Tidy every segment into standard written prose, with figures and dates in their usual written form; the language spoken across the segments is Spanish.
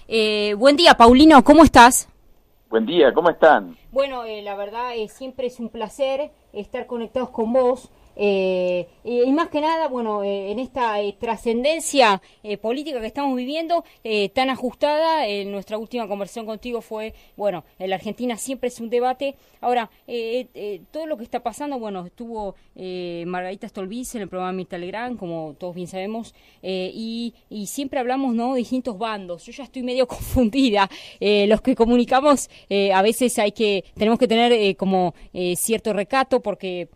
Buen día, Paulino, ¿cómo estás? Buen día, ¿cómo están? Bueno, la verdad siempre es un placer estar conectados con vos. Y más que nada, bueno, en esta trascendencia política que estamos viviendo, tan ajustada, nuestra última conversación contigo fue, bueno, en la Argentina siempre es un debate. Ahora, todo lo que está pasando, bueno, estuvo Margarita Stolbiz en el programa Mirta Legrand, como todos bien sabemos, y siempre hablamos, ¿no?, de distintos bandos. Yo ya estoy medio confundida. Los que comunicamos, a veces tenemos que tener como cierto recato porque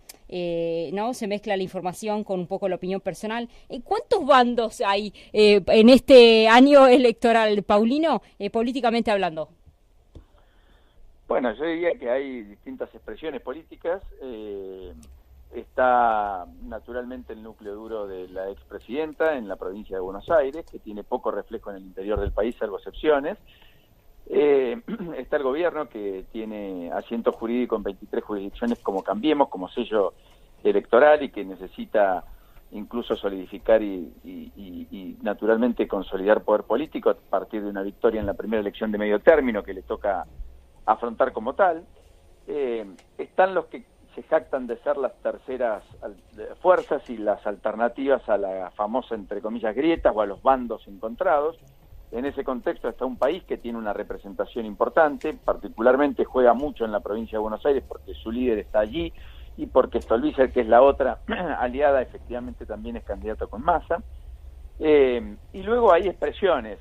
no se mezcla la información con un poco la opinión personal. ¿Cuántos bandos hay en este año electoral, Paulino, políticamente hablando? Bueno, yo diría que hay distintas expresiones políticas. Está naturalmente el núcleo duro de la expresidenta en la provincia de Buenos Aires, que tiene poco reflejo en el interior del país, salvo excepciones. Está el gobierno, que tiene asiento jurídico en 23 jurisdicciones como Cambiemos, como sello electoral, y que necesita incluso solidificar y naturalmente consolidar poder político a partir de una victoria en la primera elección de medio término que le toca afrontar como tal. Están los que se jactan de ser las terceras fuerzas y las alternativas a la famosa, entre comillas, grieta o a los bandos encontrados. En ese contexto está un país que tiene una representación importante, particularmente juega mucho en la provincia de Buenos Aires porque su líder está allí y porque Stolbizer, que es la otra aliada, efectivamente también es candidato con Massa. Y luego hay expresiones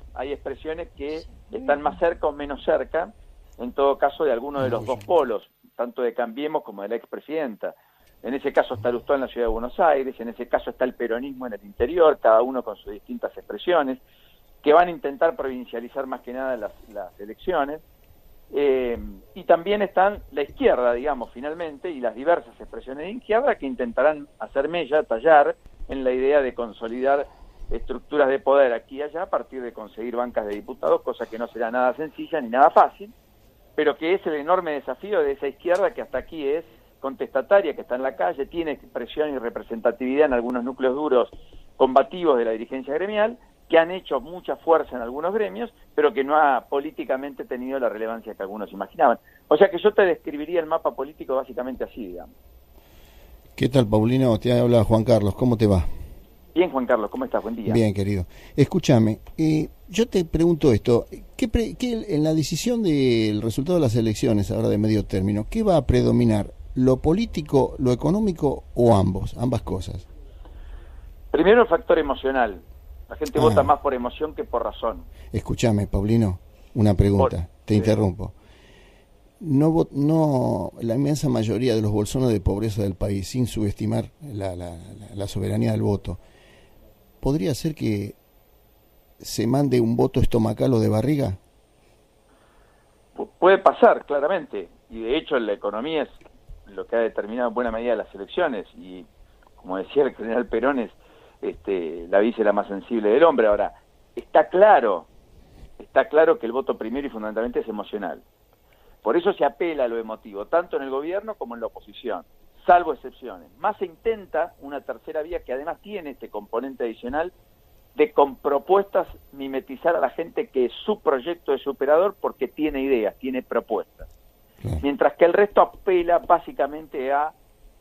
que están más cerca o menos cerca, en todo caso, de alguno de los dos polos, tanto de Cambiemos como de la expresidenta. En ese caso está Lustó en la ciudad de Buenos Aires, en ese caso está el peronismo en el interior, cada uno con sus distintas expresiones, que van a intentar provincializar más que nada las elecciones. Y también están la izquierda, digamos, finalmente, y las diversas expresiones de izquierda que intentarán hacer mella, tallar, en la idea de consolidar estructuras de poder aquí y allá a partir de conseguir bancas de diputados, cosa que no será nada sencilla ni nada fácil, pero que es el enorme desafío de esa izquierda que hasta aquí es contestataria, que está en la calle, tiene expresión y representatividad en algunos núcleos duros combativos de la dirigencia gremial, que han hecho mucha fuerza en algunos gremios, pero que no ha políticamente tenido la relevancia que algunos imaginaban. O sea que yo te describiría el mapa político básicamente así, digamos. ¿Qué tal, Paulino? Te habla Juan Carlos, ¿cómo te va? Bien, Juan Carlos, ¿cómo estás? Buen día. Bien, querido. Escúchame, yo te pregunto esto, ¿qué en la decisión del resultado de las elecciones, ahora de medio término, qué va a predominar? ¿Lo político, lo económico o ambas cosas? Primero el factor emocional. La gente vota más por emoción que por razón. Escúchame, Paulino, una pregunta, te interrumpo. No, la inmensa mayoría de los bolsones de pobreza del país, sin subestimar la soberanía del voto, ¿podría ser que se mande un voto estomacal o de barriga? Puede pasar, claramente, y de hecho la economía es lo que ha determinado en buena medida las elecciones, y como decía el general Perón, la víscera más sensible del hombre. Ahora, está claro que el voto primero y fundamentalmente es emocional. Por eso se apela a lo emotivo, tanto en el gobierno como en la oposición, salvo excepciones. Más se intenta una tercera vía que además tiene este componente adicional de con propuestas mimetizar a la gente que su proyecto es superador porque tiene ideas, tiene propuestas. Mientras que el resto apela básicamente a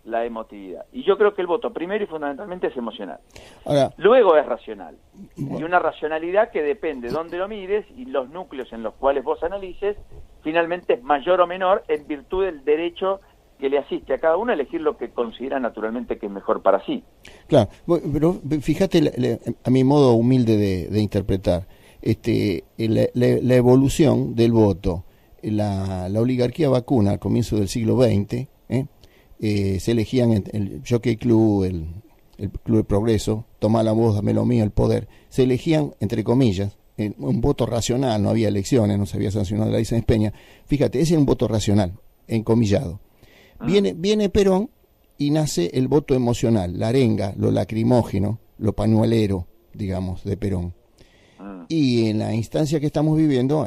la emotividad. Y yo creo que el voto primero y fundamentalmente es emocional. Ahora, luego es racional. Y una racionalidad que depende de dónde lo mires y los núcleos en los cuales vos analices, finalmente es mayor o menor en virtud del derecho que le asiste a cada uno a elegir lo que considera naturalmente que es mejor para sí. Claro, pero fíjate a mi modo humilde de interpretar la evolución del voto. La oligarquía vacuna al comienzo del siglo XX, se elegían el Jockey Club, el Club de Progreso, Tomá la voz, dame lo mío, el poder. Se elegían, entre comillas, un voto racional, no había elecciones, no se había sancionado la ley Sáenz Peña. Fíjate, ese es un voto racional, encomillado. Viene Perón y nace el voto emocional, la arenga, lo lacrimógeno, lo pañuelero, digamos, de Perón. Y en la instancia que estamos viviendo,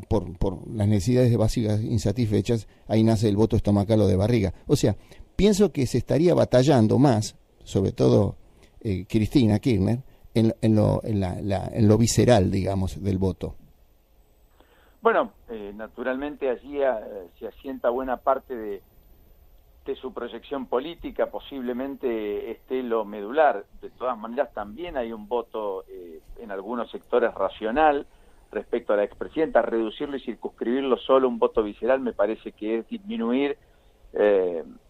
por las necesidades básicas insatisfechas, ahí nace el voto estomacal o de barriga. O sea, pienso que se estaría batallando más, sobre todo Cristina Kirchner, en lo visceral, digamos, del voto. Bueno, naturalmente allí se asienta buena parte de su proyección política, posiblemente esté lo medular. De todas maneras, también hay un voto en algunos sectores racional respecto a la expresidenta. Reducirlo y circunscribirlo solo a un voto visceral me parece que es disminuir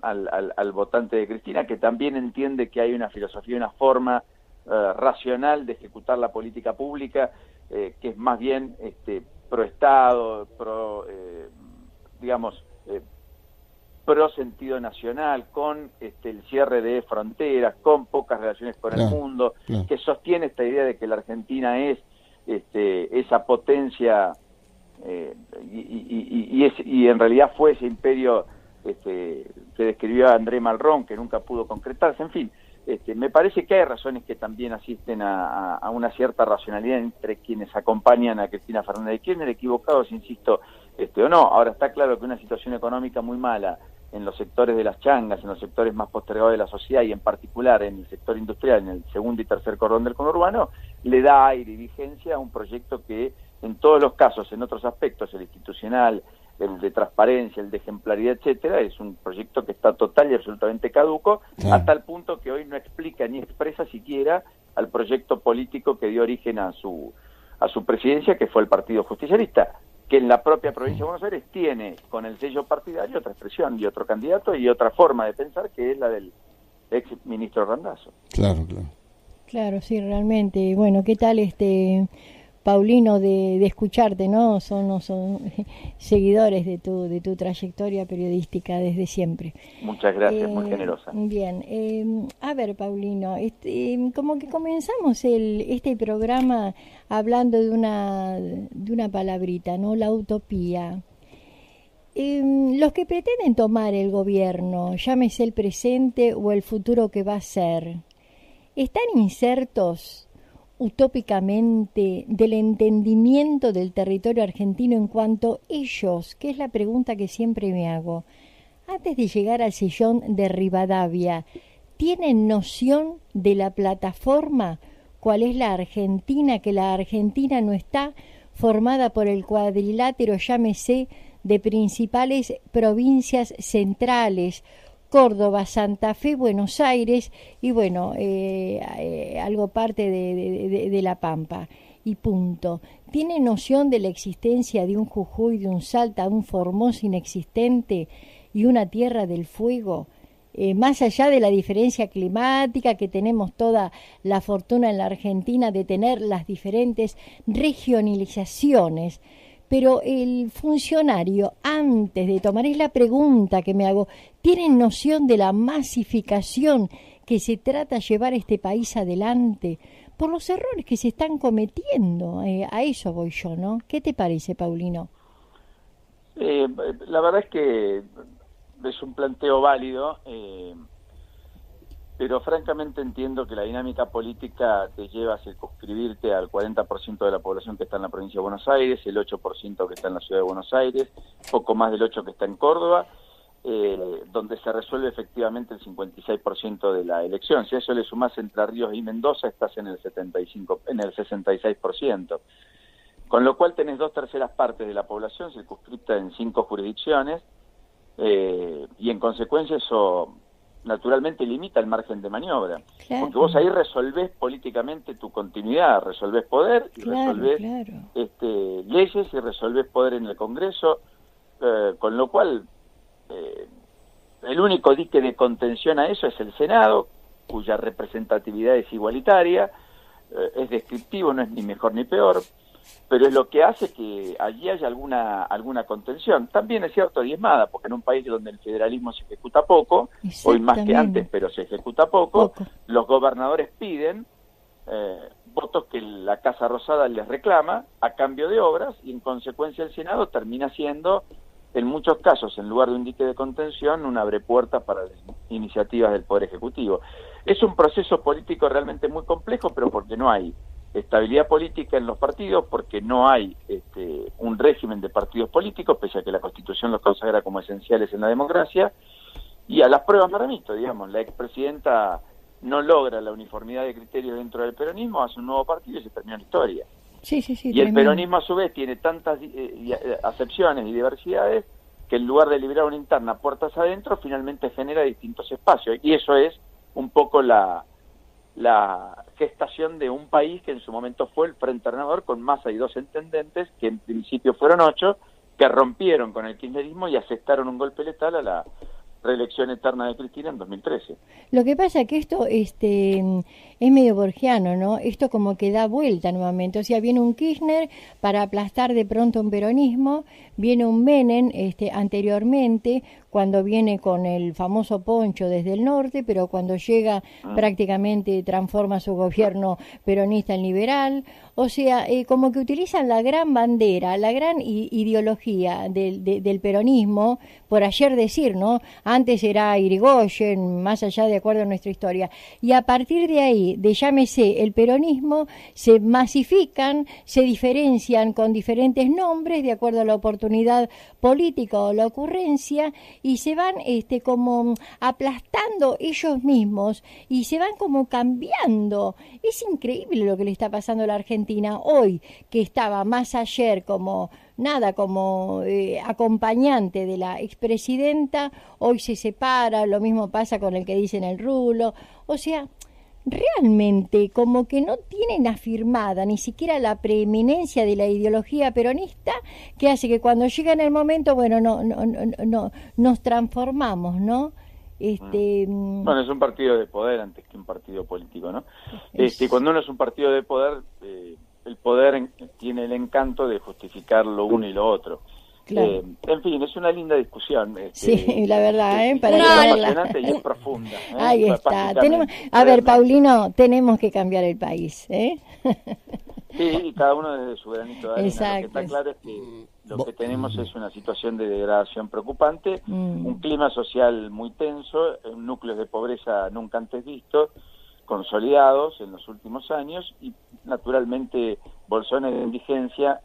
al votante de Cristina, que también entiende que hay una filosofía, una forma racional de ejecutar la política pública, que es más bien pro Estado, pro sentido nacional, con el cierre de fronteras, con pocas relaciones con el mundo, que sostiene esta idea de que la Argentina es esa potencia y en realidad fue ese imperio que describió André Malraux, que nunca pudo concretarse. En fin, me parece que hay razones que también asisten a una cierta racionalidad entre quienes acompañan a Cristina Fernández de Kirchner, equivocados, insisto, o no. Ahora está claro que una situación económica muy mala en los sectores de las changas, en los sectores más postergados de la sociedad y en particular en el sector industrial, en el segundo y tercer cordón del conurbano, le da aire y vigencia a un proyecto que en todos los casos, en otros aspectos, el institucional, el de transparencia, el de ejemplaridad, etcétera, es un proyecto que está total y absolutamente caduco, a tal punto que hoy no explica ni expresa siquiera al proyecto político que dio origen a su presidencia, que fue el Partido Justicialista, que en la propia provincia de Buenos Aires tiene con el sello partidario otra expresión y otro candidato y otra forma de pensar, que es la del ex ministro Randazzo. Claro, sí, realmente. Bueno, ¿qué tal Paulino, de escucharte, ¿no? Son seguidores de tu trayectoria periodística desde siempre. Muchas gracias, muy generosa. Bien, a ver, Paulino, como que comenzamos este programa hablando de una palabrita, ¿no? La utopía. Los que pretenden tomar el gobierno, llámese el presente o el futuro que va a ser, ¿están insertos utópicamente del entendimiento del territorio argentino en cuanto ellos, que es la pregunta que siempre me hago, antes de llegar al sillón de Rivadavia, tienen noción de la plataforma? ¿Cuál es la Argentina? Que la Argentina no está formada por el cuadrilátero, llámese, de principales provincias centrales, Córdoba, Santa Fe, Buenos Aires y bueno, algo parte de La Pampa y punto. ¿Tiene noción de la existencia de un Jujuy, de un Salta, un Formosa inexistente y una Tierra del Fuego? Más allá de la diferencia climática, que tenemos toda la fortuna en la Argentina de tener las diferentes regionalizaciones, pero el funcionario, antes de tomar, es la pregunta que me hago, ¿tienen noción de la masificación que se trata de llevar este país adelante por los errores que se están cometiendo? A eso voy yo, ¿no? ¿Qué te parece, Paulino? La verdad es que es un planteo válido, pero francamente entiendo que la dinámica política te lleva a circunscribirte al 40% de la población que está en la provincia de Buenos Aires, el 8% que está en la ciudad de Buenos Aires, poco más del 8% que está en Córdoba, donde se resuelve efectivamente el 56% de la elección. Si a eso le sumás Entre Ríos y Mendoza, estás en el 66%. Con lo cual tenés 2/3 partes de la población circunscripta en 5 jurisdicciones, y en consecuencia eso naturalmente limita el margen de maniobra, claro, porque vos ahí resolvés políticamente tu continuidad, resolvés poder y resolvés leyes y resolvés poder en el Congreso, con lo cual el único dique de contención a eso es el Senado, cuya representatividad es igualitaria, es descriptivo, no es ni mejor ni peor, pero es lo que hace que allí haya alguna contención. También es cierto, diezmada, porque en un país donde el federalismo se ejecuta poco, hoy más que antes, pero se ejecuta poco. Los gobernadores piden votos que la Casa Rosada les reclama a cambio de obras, y en consecuencia el Senado termina siendo, en muchos casos, en lugar de un dique de contención, un abrepuertas para las iniciativas del Poder Ejecutivo. Es un proceso político realmente muy complejo, pero porque no hay estabilidad política en los partidos, porque no hay un régimen de partidos políticos, pese a que la Constitución los consagra como esenciales en la democracia, y a las pruebas me remito, digamos, la expresidenta no logra la uniformidad de criterios dentro del peronismo, hace un nuevo partido y se terminó la historia. Sí, sí, sí, y el tremendo. peronismo a su vez tiene tantas acepciones y diversidades que en lugar de liberar una interna puertas adentro, finalmente genera distintos espacios. Y eso es un poco la gestación de un país que en su momento fue el Frente Renovador, con Massa y 2 intendentes, que en principio fueron 8, que rompieron con el kirchnerismo y aceptaron un golpe letal a la reelección eterna de Cristina en 2013. Lo que pasa es que esto es medio borgiano, ¿no? Esto como que da vuelta nuevamente. O sea, viene un Kirchner para aplastar de pronto un peronismo, viene un Menem anteriormente, cuando viene con el famoso poncho desde el norte, pero cuando llega prácticamente transforma su gobierno peronista en liberal. O sea, como que utilizan la gran bandera, la gran ideología del peronismo, por ayer decir, ¿no? Antes era Irigoyen, más allá de acuerdo a nuestra historia. Y a partir de ahí, de llámese el peronismo, se masifican, se diferencian con diferentes nombres de acuerdo a la oportunidad política o la ocurrencia, y se van como aplastando ellos mismos y se van como cambiando. Es increíble lo que le está pasando a la Argentina hoy, que estaba más ayer como acompañante de la expresidenta, hoy se separa, lo mismo pasa con el que dicen el rulo. O sea, realmente como que no tienen afirmada ni siquiera la preeminencia de la ideología peronista, que hace que cuando llega en el momento, bueno, no nos transformamos, ¿no? Bueno, es un partido de poder antes que un partido político, ¿no? Cuando uno es un partido de poder, el poder tiene el encanto de justificar lo uno y lo otro. Claro. En fin, es una linda discusión. Sí, la verdad, para es tenerla. apasionante y es profunda. Ahí está. Básicamente. A ver, Paulino, tenemos que cambiar el país, ¿eh? Sí, cada uno desde su granito de arena. Exacto. Lo que está claro es que lo que tenemos es una situación de degradación preocupante, un clima social muy tenso, núcleos de pobreza nunca antes vistos, consolidados en los últimos años, y naturalmente bolsones de indigencia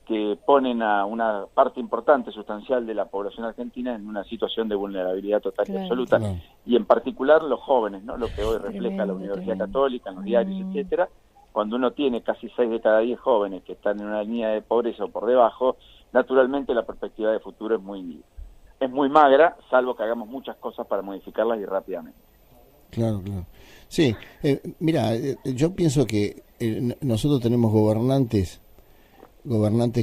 que ponen a una parte importante, sustancial de la población argentina en una situación de vulnerabilidad total y absoluta, y en particular los jóvenes, ¿no? Lo que hoy refleja la Universidad Católica, en los diarios, etcétera. Cuando uno tiene casi 6 de cada 10 jóvenes que están en una línea de pobreza o por debajo, naturalmente la perspectiva de futuro es muy magra, salvo que hagamos muchas cosas para modificarlas y rápidamente. Claro. Sí, mira, yo pienso que nosotros tenemos gobernantes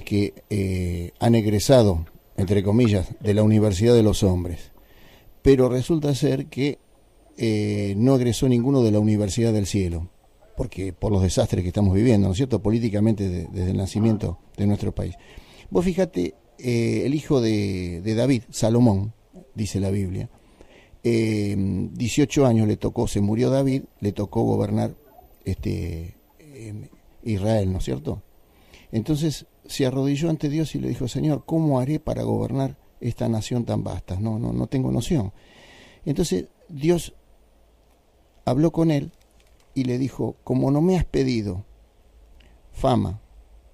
que han egresado, entre comillas, de la Universidad de los Hombres, pero resulta ser que no egresó ninguno de la Universidad del Cielo, porque por los desastres que estamos viviendo, ¿no es cierto?, políticamente desde el nacimiento de nuestro país. Vos fíjate, el hijo de David, Salomón, dice la Biblia, 18 años se murió David, le tocó gobernar Israel, ¿no es cierto? Entonces se arrodilló ante Dios y le dijo: Señor, ¿cómo haré para gobernar esta nación tan vasta? No tengo noción. Entonces Dios habló con él y le dijo: como no me has pedido fama,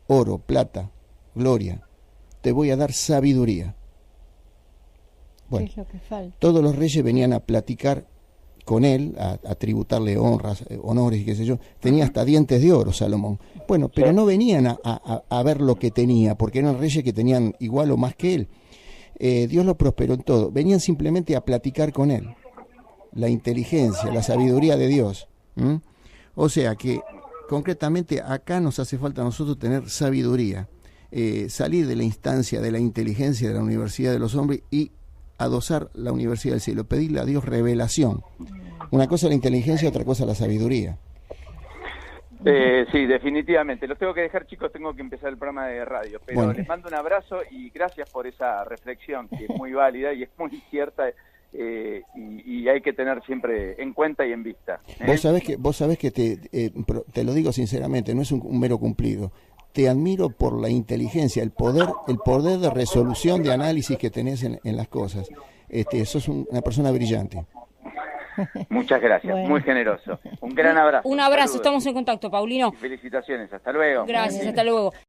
oro, plata, gloria, te voy a dar sabiduría. Bueno, es lo que falta. Todos los reyes venían a platicar con él, a tributarle honras, honores y qué sé yo. Tenía hasta dientes de oro Salomón. Bueno, pero no venían a ver lo que tenía, porque eran reyes que tenían igual o más que él. Dios lo prosperó en todo. Venían simplemente a platicar con él. La inteligencia, la sabiduría de Dios. O sea que, concretamente, acá nos hace falta a nosotros tener sabiduría. Salir de la instancia de la inteligencia de la Universidad de los Hombres y adosar la Universidad del Cielo, pedirle a Dios revelación. Una cosa es la inteligencia, otra cosa es la sabiduría. Sí, definitivamente. Los tengo que dejar, chicos, tengo que empezar el programa de radio, pero bueno, les mando un abrazo y gracias por esa reflexión, que es muy válida y es muy cierta, y hay que tener siempre en cuenta y en vista. Vos sabés que te lo digo sinceramente, no es un mero cumplido. Te admiro por la inteligencia, el poder de resolución, de análisis que tenés en las cosas. Sos una persona brillante. Muchas gracias, Bueno. muy generoso. Un gran abrazo. Un abrazo, Saludos. estamos en contacto, Paulino. Felicitaciones, hasta luego. Gracias, hasta luego.